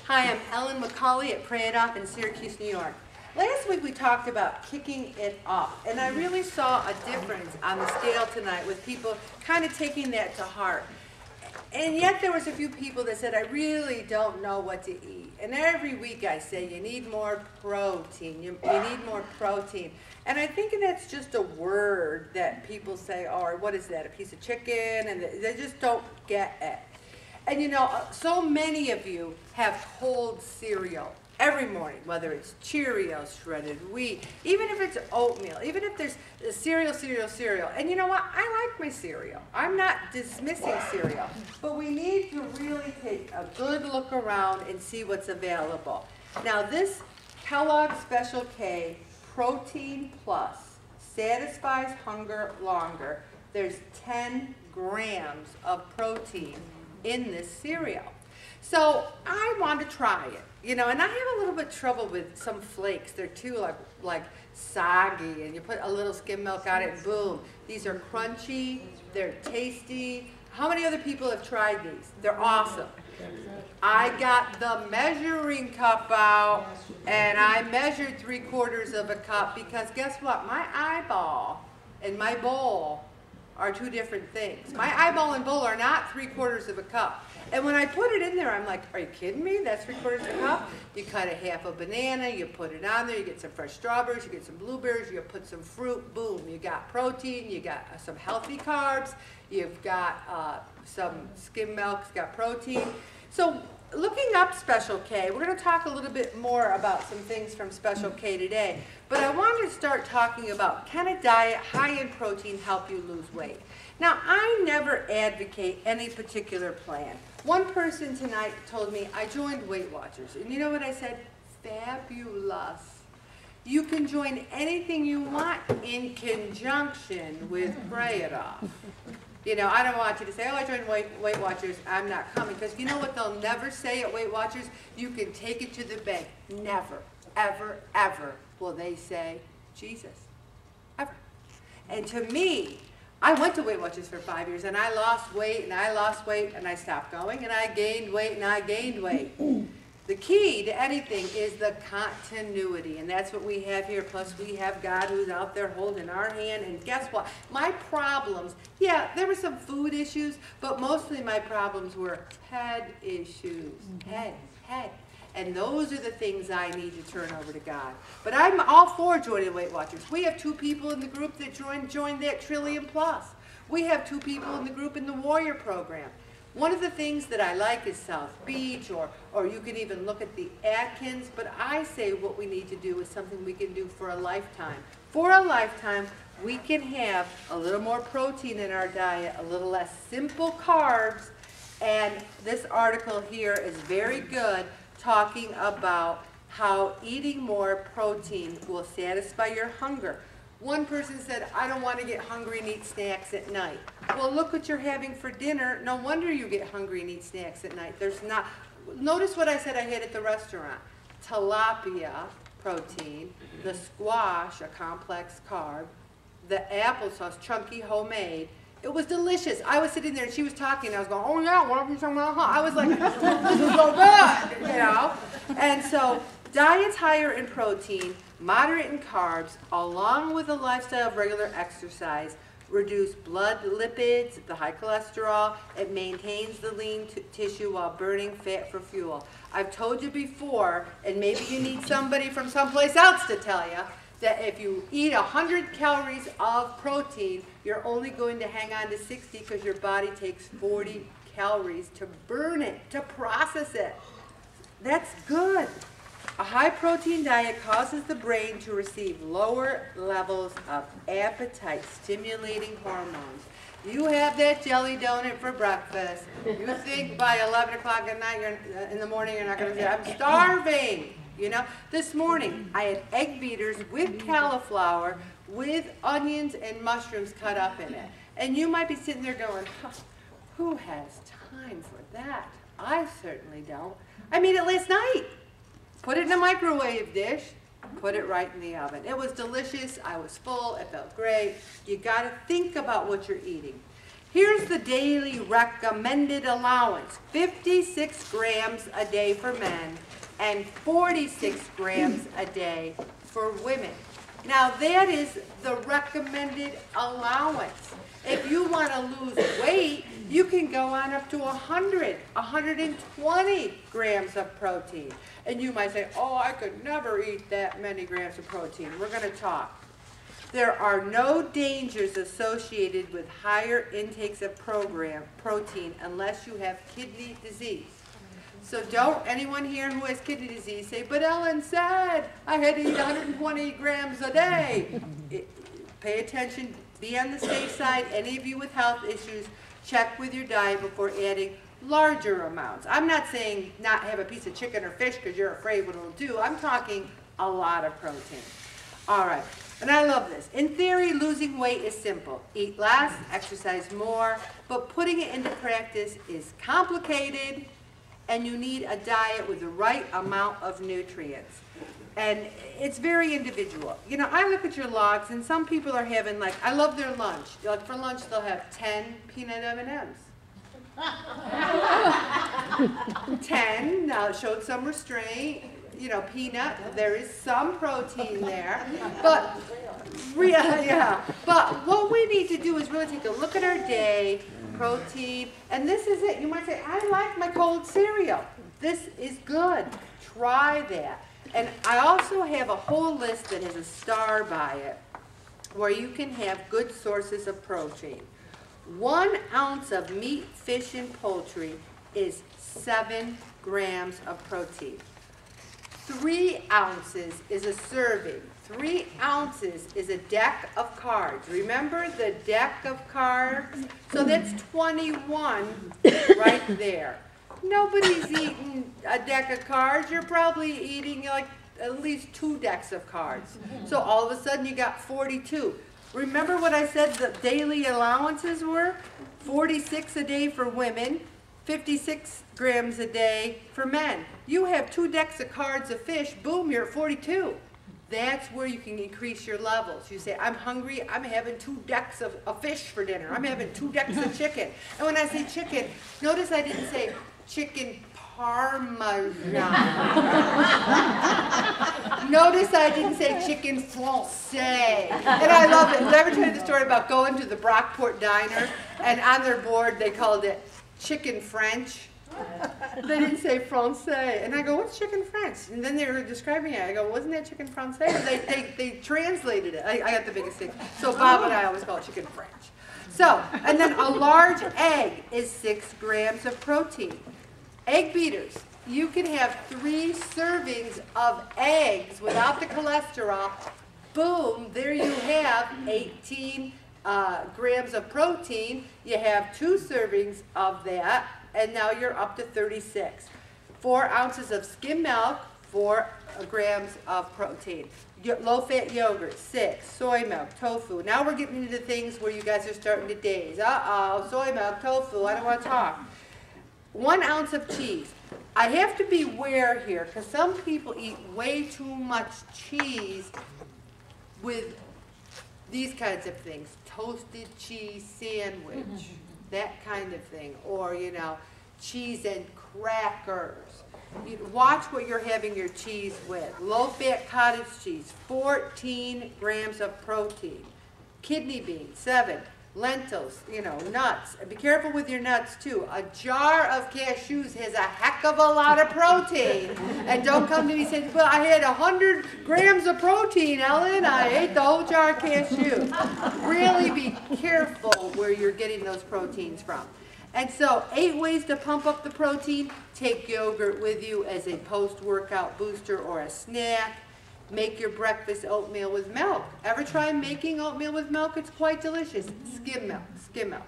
Hi, I'm Ellen McCauley at Pray It Up in Syracuse, New York. Last week we talked about kicking it up, and I really saw a difference on the scale tonight with people kind of taking that to heart. And yet there was a few people that said, I really don't know what to eat. And every week I say, you need more protein, you need more protein. And I think that's just a word that people say, oh, what is that, a piece of chicken? And they just don't get it. And you know, so many of you have cold cereal every morning, whether it's Cheerios, shredded wheat, even if it's oatmeal, even if there's cereal. And you know what? I like my cereal. I'm not dismissing cereal. But we need to really take a good look around and see what's available. Now this Kellogg Special K Protein Plus satisfies hunger longer. There's 10 grams of protein in this cereal. So I want to try it, you know, and I have a little bit of trouble with some flakes. They're too like soggy, and you put a little skim milk on it and boom. These are crunchy, they're tasty. How many other people have tried these? They're awesome. I got the measuring cup out and I measured 3/4 of a cup because guess what? My eyeball and my bowl are two different things. My eyeball and bowl are not 3/4 of a cup. And when I put it in there, I'm like, are you kidding me? That's 3/4 of a cup? You cut a half a banana, you put it on there, you get some fresh strawberries, you get some blueberries, you put some fruit, boom. You got protein, you got some healthy carbs, you've got some skim milk, it's got protein. So looking up Special K, we're going to talk a little bit more about some things from Special K today. But I wanted to start talking about, can a diet high in protein help you lose weight? Now, I never advocate any particular plan. One person tonight told me, I joined Weight Watchers. And you know what I said? Fabulous. You can join anything you want in conjunction with Pray It Up. You know, I don't want you to say, oh, I joined Weight Watchers, I'm not coming. Because you know what they'll never say at Weight Watchers? You can take it to the bank. Never, ever, ever will they say Jesus. Ever. And to me, I went to Weight Watchers for 5 years, and I lost weight, and I lost weight, and I stopped going, and I gained weight, and I gained weight. The key to anything is the continuity, and that's what we have here. Plus, we have God who's out there holding our hand, and guess what? My problems, yeah, there were some food issues, but mostly my problems were head issues. Head. And those are the things I need to turn over to God. But I'm all for joining Weight Watchers. We have 2 people in the group that joined that Trillium Plus. We have 2 people in the group in the Warrior Program. One of the things that I like is South Beach, or you can even look at the Atkins, but I say what we need to do is something we can do for a lifetime. For a lifetime, we can have a little more protein in our diet, a little less simple carbs, and this article here is very good, talking about how eating more protein will satisfy your hunger. One person said, I don't want to get hungry and eat snacks at night. Well, look what you're having for dinner. No wonder you get hungry and eat snacks at night. There's not. Notice what I said I had at the restaurant. Tilapia, protein. The squash, a complex carb. The applesauce, chunky, homemade. It was delicious. I was sitting there and she was talking and I was going, oh yeah, want to be something else? I was like, this is so good, you know? And so diets higher in protein, moderate in carbs, along with a lifestyle of regular exercise, reduce blood lipids, the high cholesterol. It maintains the lean tissue while burning fat for fuel. I've told you before, and maybe you need somebody from someplace else to tell you, that if you eat 100 calories of protein, you're only going to hang on to 60 because your body takes 40 calories to burn it, to process it. That's good. A high-protein diet causes the brain to receive lower levels of appetite-stimulating hormones. You have that jelly donut for breakfast. You think by 11 o'clock at night, in the morning, you're not going to say, I'm starving. You know, this morning I had egg beaters with cauliflower, with onions and mushrooms cut up in it. And you might be sitting there going, who has time for that? I certainly don't. I made it last night. Put it in a microwave dish, put it right in the oven. It was delicious. I was full. It felt great. You got to think about what you're eating. Here's the daily recommended allowance, 56 grams a day for men and 46 grams a day for women. Now that is the recommended allowance. If you want to lose weight, you can go on up to 120 grams of protein. And you might say, oh, I could never eat that many grams of protein. We're going to talk. There are no dangers associated with higher intakes of protein unless you have kidney disease. So don't anyone here who has kidney disease say, but Ellen said I had to eat 120 grams a day. Pay attention, be on the safe side. Any of you with health issues, check with your diet before adding larger amounts. I'm not saying not have a piece of chicken or fish because you're afraid what it'll do. I'm talking a lot of protein. All right. And I love this. In theory, losing weight is simple. Eat less, exercise more, but putting it into practice is complicated, and you need a diet with the right amount of nutrients. And it's very individual. You know, I look at your logs, and some people are having, like, I love their lunch. Like, for lunch, they'll have 10 peanut M&Ms. 10, now it showed some restraint. You know, peanut, there is some protein there, but but what we need to do is really take a look at our day, protein, and this is it. You might say, I like my cold cereal. This is good. Try that. And I also have a whole list that has a star by it where you can have good sources of protein. 1 ounce of meat, fish, and poultry is 7 grams of protein. 3 ounces is a serving. 3 ounces is a deck of cards. Remember the deck of cards? So that's 21 right there. Nobody's eating a deck of cards. You're probably eating like at least 2 decks of cards. So all of a sudden you got 42. Remember what I said the daily allowances were? 46 a day for women, 56 grams a day for men. You have 2 decks of cards of fish, boom, you're at 42. That's where you can increase your levels. You say, I'm hungry, I'm having 2 decks of fish for dinner. I'm having 2 decks of chicken. And when I say chicken, notice I didn't say chicken parmesan. Notice I didn't say chicken francais. And I love it. Did I ever tell you the story about going to the Brockport Diner, and on their board they called it chicken French? They didn't say Francais. And I go, what's chicken French? And then they were describing it. I go, wasn't that chicken Francais? They translated it. I got the biggest thing. So Bob and I always call it chicken French. So, and then a large egg is 6 grams of protein. Egg beaters. You can have 3 servings of eggs without the cholesterol. Boom, there you have 18 grams of protein. You have 2 servings of that, and now you're up to 36. 4 ounces of skim milk, 4 grams of protein. Low-fat yogurt, 6. Soy milk, tofu. Now we're getting into things where you guys are starting to daze. Uh-oh, soy milk, tofu, I don't want to talk. 1 ounce of cheese. I have to beware here because some people eat way too much cheese with these kinds of things. Toasted cheese sandwich, that kind of thing. Or, you know, cheese and crackers. Watch what you're having your cheese with. Low-fat cottage cheese, 14 grams of protein. Kidney beans, 7. Lentils, you know, nuts. Be careful with your nuts too. A jar of cashews has a heck of a lot of protein. And don't come to me saying, well, I had 100 grams of protein, Ellen. I ate the whole jar of cashews. Really be careful where you're getting those proteins from. And so 8 ways to pump up the protein. Take yogurt with you as a post-workout booster or a snack. Make your breakfast oatmeal with milk. Ever try making oatmeal with milk? It's quite delicious. Skim milk, skim milk.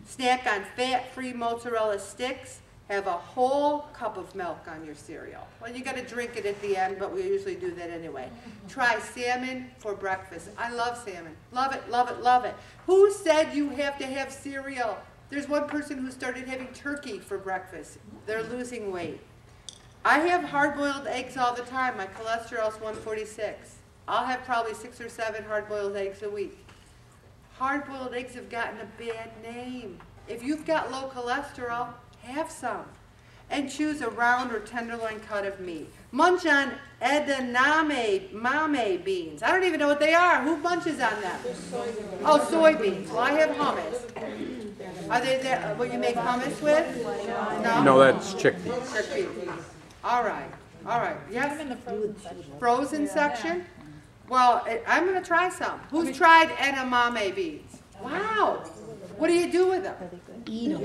Snack on fat-free mozzarella sticks. Have a whole cup of milk on your cereal. Well, you got to drink it at the end, but we usually do that anyway. Try salmon for breakfast. I love salmon. Love it, love it, love it. Who said you have to have cereal? There's one person who started having turkey for breakfast. They're losing weight. I have hard-boiled eggs all the time. My cholesterol's 146. I'll have probably 6 or 7 hard-boiled eggs a week. Hard-boiled eggs have gotten a bad name. If you've got low cholesterol, have some. And choose a round or tenderloin cut of meat. Munch on edamame beans. I don't even know what they are. Who munches on them? Oh, soybeans. Well, I have hummus. Are they there? What you make hummus with? No? No, that's chickpeas. Chickpeas. All right. All right. Yes? I'm in the frozen section. Frozen section? Well, I'm going to try some. Who's tried edamame beans? Wow. What do you do with them? Eat them.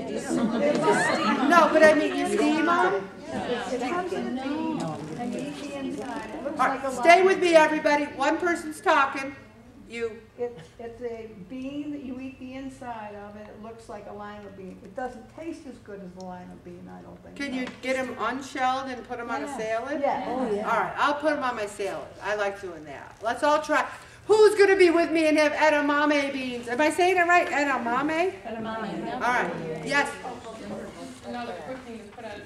No, but I mean, you steam them? All right, stay with me, everybody. One person's talking. You. It's a bean that you eat the inside of it. It looks like a lima bean. It doesn't taste as good as the lima bean, I don't think. Can you get them unshelled and put them on a salad? Yeah. Oh, yeah. All right, I'll put them on my salad. I like doing that. Let's all try. Who's going to be with me and have edamame beans? Am I saying it right? Edamame? Edamame. All right. Yes. Another quick thing to put on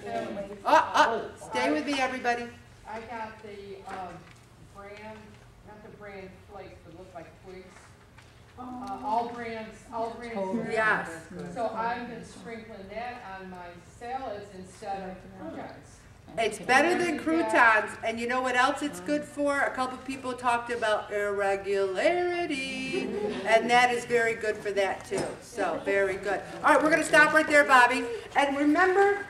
salad. Stay with me, everybody. I got the brand, not the brand flakes, but look like twigs. All brands. Yes. So I've been sprinkling that on my salads instead of croutons. It's better than croutons, and you know what else it's good for? A couple people talked about irregularity, and that is very good for that too. So, very good. All right, we're going to stop right there, Bobby. And remember,